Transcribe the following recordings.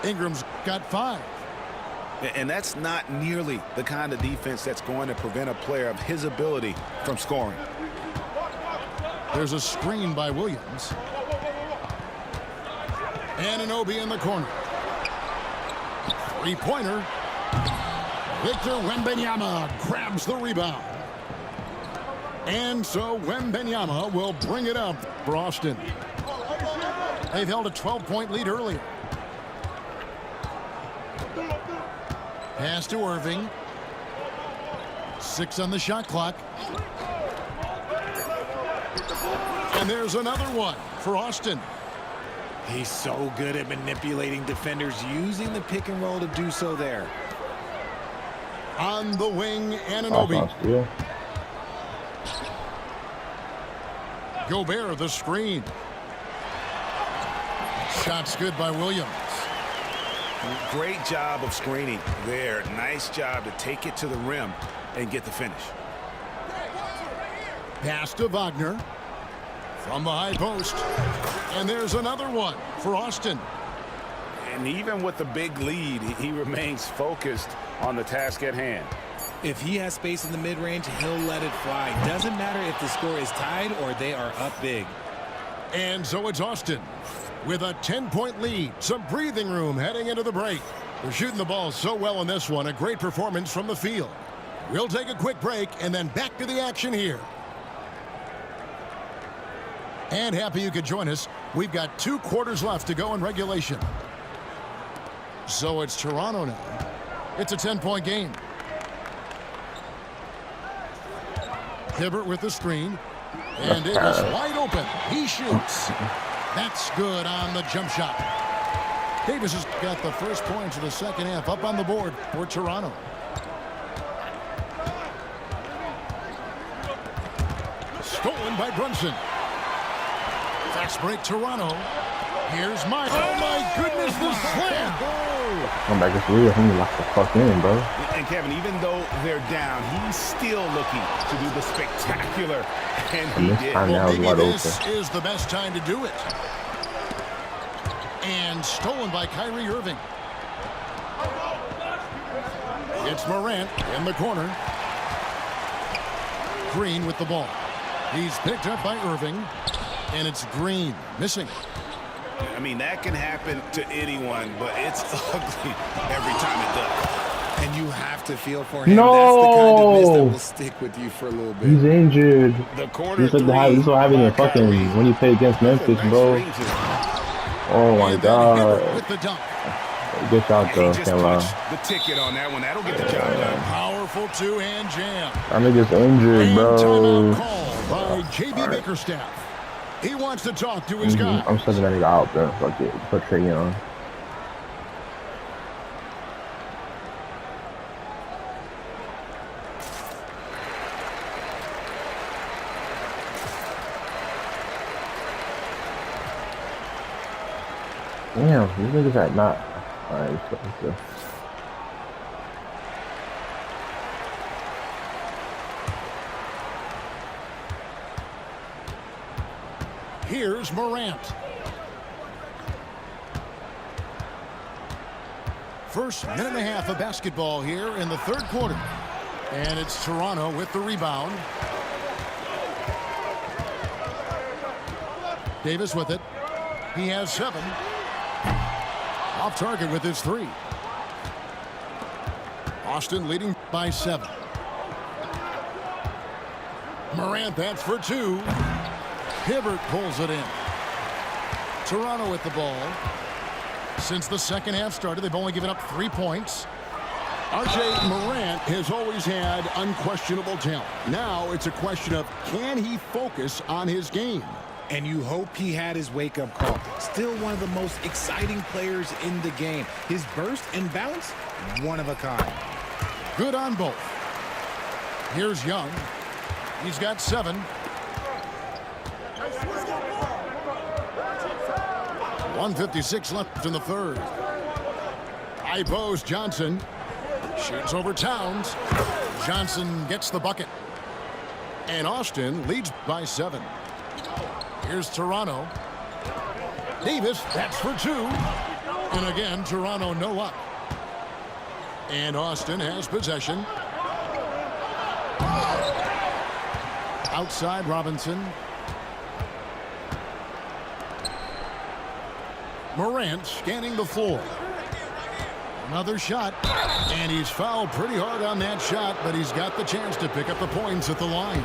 Ingram's got 5. And that's not nearly the kind of defense that's going to prevent a player of his ability from scoring. There's a screen by Williams. Anunoby in the corner. Three-pointer. Victor Wembanyama grabs the rebound. And so Wembanyama will bring it up for Austin. They've held a 12-point lead earlier. Pass to Irving. 6 on the shot clock. And there's another one for Austin. He's so good at manipulating defenders, using the pick and roll to do so there. On the wing, Anunoby. Gobert, the screen. Shot's good by Williams. Great job of screening there. Nice job to take it to the rim and get the finish. Pass to Wagner from the high post. And there's another one for Austin. And even with the big lead, he remains focused on the task at hand. If he has space in the mid-range, he'll let it fly. Doesn't matter if the score is tied or they are up big. And so it's Austin with a 10-point lead. Some breathing room heading into the break. They're shooting the ball so well in this one. A great performance from the field. We'll take a quick break and then back to the action here. And happy you could join us. We've got 2 quarters left to go in regulation. So it's Toronto now. It's a 10-point game. Hibbert with the screen. And it is wide open. He shoots. That's good on the jump shot. Davis has got the first points of the second half up on the board for Toronto. Stolen by Brunson. Fast break Toronto. Here's Mike. Oh my goodness, the slam. I'm back this real. He locked the fuck in, bro. And Kevin, even though they're down, he's still looking to do the spectacular. And he did. Well, maybe this is the best time to do it. And stolen by Kyrie Irving. It's Morant in the corner. Green with the ball. He's picked up by Irving. And it's Green missing. I mean, that can happen to anyone, but it's ugly every time it does. And you have to feel for him. No! That's the kind of miss that will stick with you for a little bit. He's injured. The corner He's what happened in fucking when you play against Memphis, bro. Oh my god. With the dunk. Good shot though, can't lie. The ticket on that one, that'll get the job done. Powerful 2-hand jam. That nigga's injured, bro. Timeout call by JB Bickerstaff. He wants to talk to his guy. I'm sending that nigga out there. Fuck it. Put Trae on. Damn, these niggas are not. Alright, let's go. Here's Morant. First minute and a half of basketball here in the third quarter. And it's Toronto with the rebound. Davis with it. He has 7. Off target with his 3. Austin leading by 7. Morant, that's for 2. Hibbert pulls it in. Toronto with the ball. Since the second half started, they've only given up 3 points. RJ Morant has always had unquestionable talent. Now it's a question of, can he focus on his game? And you hope he had his wake-up call. Still one of the most exciting players in the game. His burst and bounce, one of a kind. Good on both. Here's Young. He's got 7. 1:56 left in the third. High post, Johnson. Shoots over Towns. Johnson gets the bucket. And Austin leads by 7. Here's Toronto. Davis, that's for 2. And again, Toronto no luck. And Austin has possession. Outside Robinson. Morant scanning the floor. Another shot. And he's fouled pretty hard on that shot, but he's got the chance to pick up the points at the line.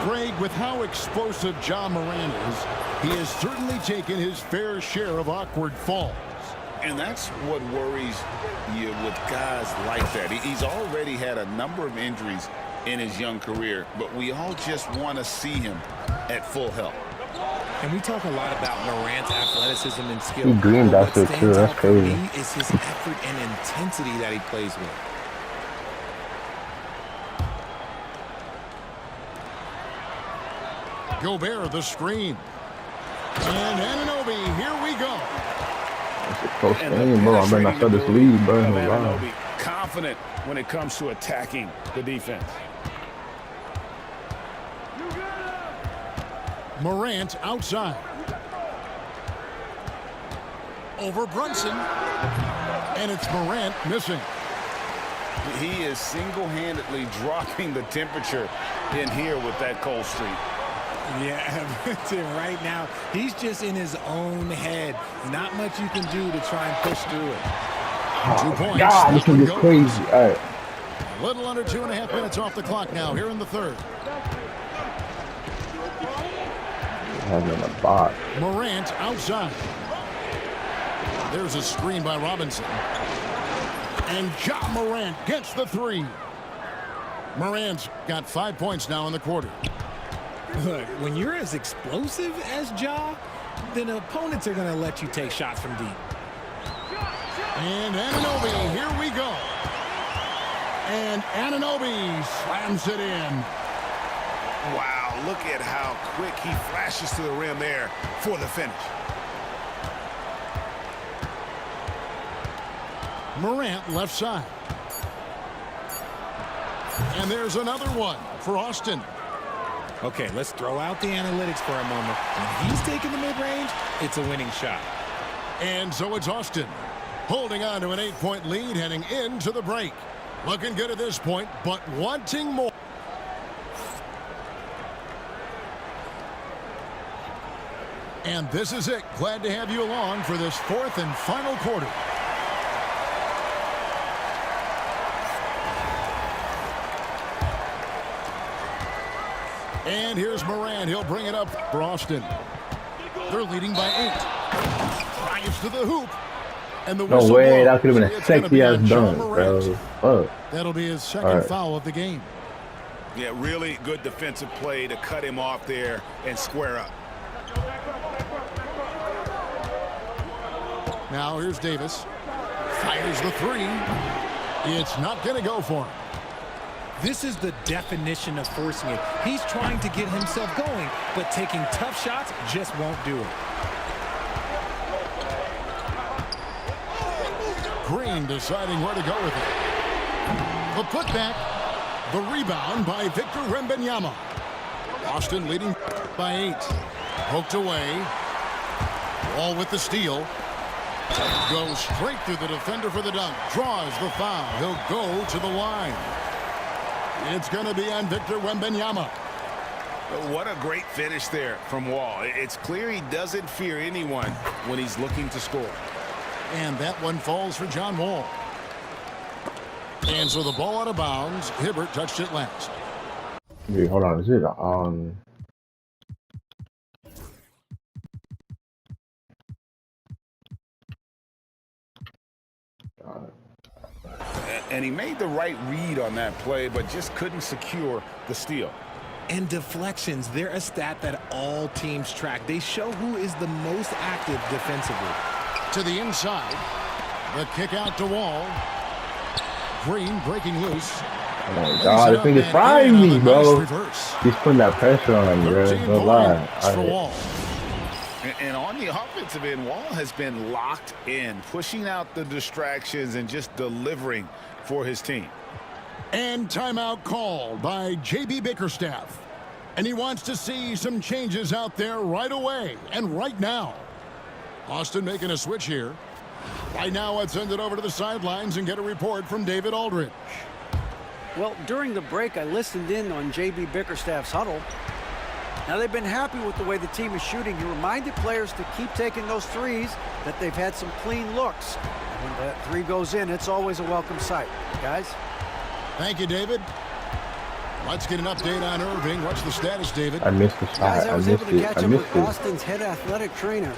Greg, with how explosive Ja Morant is, he has certainly taken his fair share of awkward falls. And that's what worries you with guys like that. He's already had a number of injuries in his young career, but we all just want to see him at full health. And we talk a lot about Morant's athleticism and skill. He greened that shit too. That's crazy. For me is his effort and intensity that he plays with. Gobert the screen. And Anunoby, here we go. It's a close game, bro. I better not shut this lead, bro. No lie. Confident when it comes to attacking the defense. Morant outside. Over Brunson. And it's Morant missing. He is single-handedly dropping the temperature in here with that cold streak. Yeah, Tim, right now, he's just in his own head. Not much you can do to try and push through it. Oh, 2 points. God, this is crazy. All right. A little under 2.5 minutes off the clock now here in the third. Having a bot. Morant outside. There's a screen by Robinson. And Ja Morant gets the three. Morant's got 5 points now in the quarter. Look, when you're as explosive as Ja, then opponents are going to let you take shots from deep. And Anunoby, here we go. And Anunoby slams it in. Wow, look at how quick he flashes to the rim there for the finish. Morant left side. And there's another one for Austin. Okay, let's throw out the analytics for a moment. When he's taking the mid-range, it's a winning shot. And so it's Austin holding on to an 8-point lead heading into the break. Looking good at this point, but wanting more. And this is it. Glad to have you along for this fourth and final quarter. And here's Morant. He'll bring it up for Austin. They're leading by 8. Drives to the hoop. And the No way. That could have been a sexy-ass dunk, bro. Fuck. That'll be his second foul of the game. Yeah, really good defensive play to cut him off there and square up. Now here's Davis. Fires the three. It's not going to go for him. This is the definition of forcing it. He's trying to get himself going, but taking tough shots just won't do it. Green deciding where to go with it. The putback. The rebound by Victor Wembanyama. Austin leading by 8. Poked away. Wall with the steal. Goes straight through the defender for the dunk. Draws the foul. He'll go to the line. It's going to be on Victor Wembanyama. What a great finish there from Wall. It's clear he doesn't fear anyone when he's looking to score. And that one falls for John Wall. And so the ball out of bounds. Hibbert touched it last. Wait, hold on. Is it And he made the right read on that play, but just couldn't secure the steal. And deflections, they're a stat that all teams track. They show who is the most active defensively. To the inside. The kick out to Wall. Green breaking loose. Oh my God, this thing is frying me, bro. He's putting that pressure on me, bro. No lie. And on the offensive end, Wall has been locked in, pushing out the distractions and just delivering for his team. And timeout called by J.B. Bickerstaff. And he wants to see some changes out there right away and right now. Austin making a switch here. Right now, let's send it over to the sidelines and get a report from David Aldridge. Well, during the break, I listened in on J.B. Bickerstaff's huddle. Now, they've been happy with the way the team is shooting. He reminded players to keep taking those threes, that they've had some clean looks. When that three goes in, it's always a welcome sight. Guys? Thank you, David. Let's get an update on Irving. What's the status, David? I missed the shot. Guys, I was able to catch I up missed with it. Austin's head athletic trainer.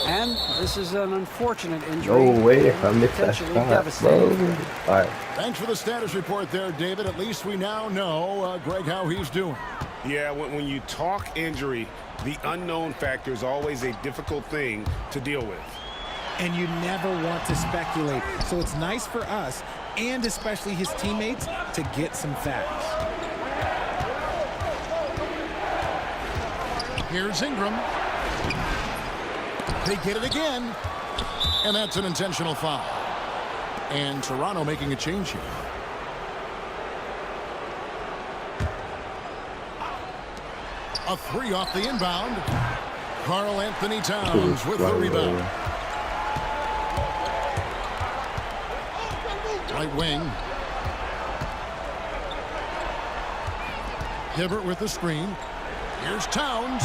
And this is an unfortunate injury. No way if I missed that Potentially shot, devastating. bro. All right. Thanks for the status report there, David. At least we now know, Greg, how he's doing. Yeah, when you talk injury, the unknown factor is always a difficult thing to deal with. And you never want to speculate. So it's nice for us, and especially his teammates, to get some facts. Here's Ingram. They get it again. And that's an intentional foul. And Toronto making a change here. A three off the inbound. Karl Anthony Towns with the rebound. Right wing. Hibbert with the screen. Here's Towns.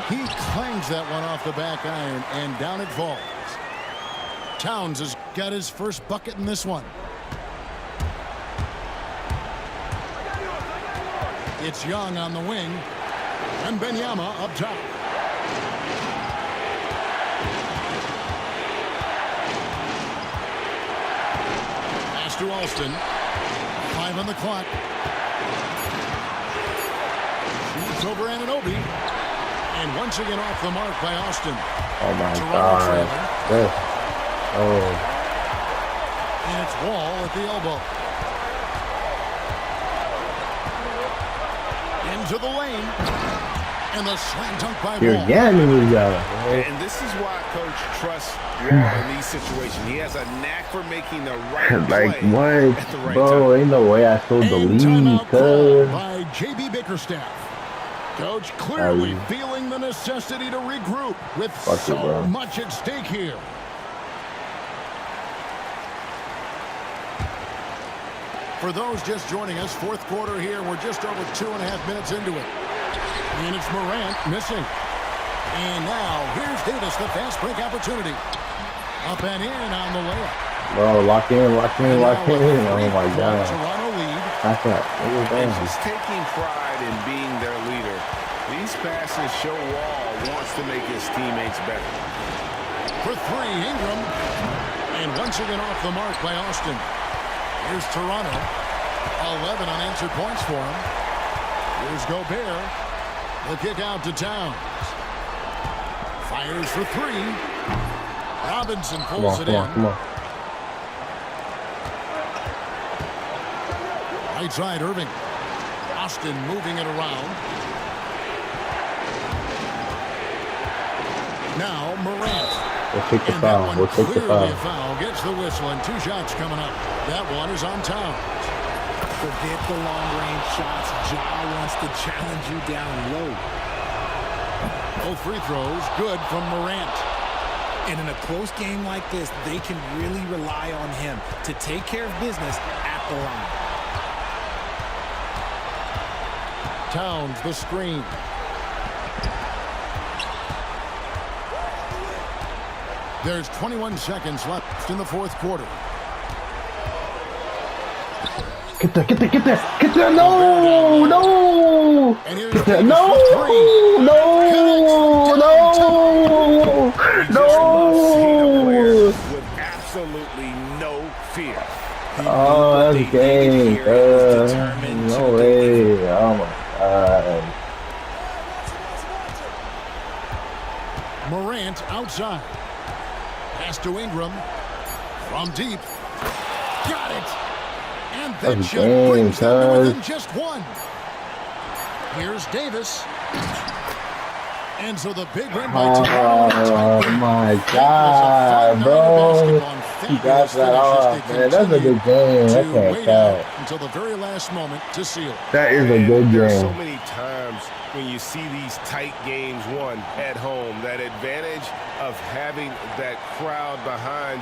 He clangs that one off the back iron, and down it falls. Towns has got his first bucket in this one. It's Young on the wing. And Benyama up top. Pass to Alston. 5 on the clock. Shoots over Anunoby. And once again off the mark by Austin. Oh my Toronto God. trailing. Yes. Oh. And it's Wall at the elbow. Into the lane. And the slam dunk by You're Wall. jamming me, y'all. And this is why Coach trusts Wall in these situations. He has a knack for making the right Like, play what? at the right Bro, time. ain't no way I sold the And lead, timeout called cuz. by J.B. Bickerstaff. Coach clearly feeling the necessity to regroup with Fuck it, so bro. much at stake here. For those just joining us, fourth quarter here. We're just over 2.5 minutes into it. And it's Morant missing. And now here's Davis, the fast break opportunity. Up and in on the layup. Bro, lock in, lock in, And lock now in. with a Oh my 3-point God. Toronto lead. That's that. And just taking pride in being their leader. These passes show Wall wants to make his teammates better. For three, Ingram. And once again off the mark by Austin. Here's Toronto. 11 unanswered points for him. Here's Gobert. The kick out to Towns. Fires for three. Robinson pulls it in. Come on. Right side, Irving. Austin moving it around. Now Morant. We'll take the And that foul. one We'll take the clearly a foul. foul. Gets the whistle and 2 shots coming up. That one is on Towns. Forget the long-range shots. Ja wants to challenge you down low. Both free throws good from Morant. And in a close game like this, they can really rely on him to take care of business at the line. Towns, the screen. There's 21 seconds left in the fourth quarter. Get there. No, no. And here's Get there. Davis No, for three. no. With absolutely no fear. He Oh, knew that's what they needed game, here and was cuz. determined No to way. deliver. Oh my God. Morant outside. Pass to Ingram. From deep. Got it. And that That's shot game, brings them to cuz. within just one. Here's Davis. And so the big win by Toronto. Oh my God, bro. He got that off, man. That's a good game. That's To not wait bad. out until the very last moment to seal it. That is a And good there are so game. many times when you see these tight games won at home, that advantage of having that crowd behind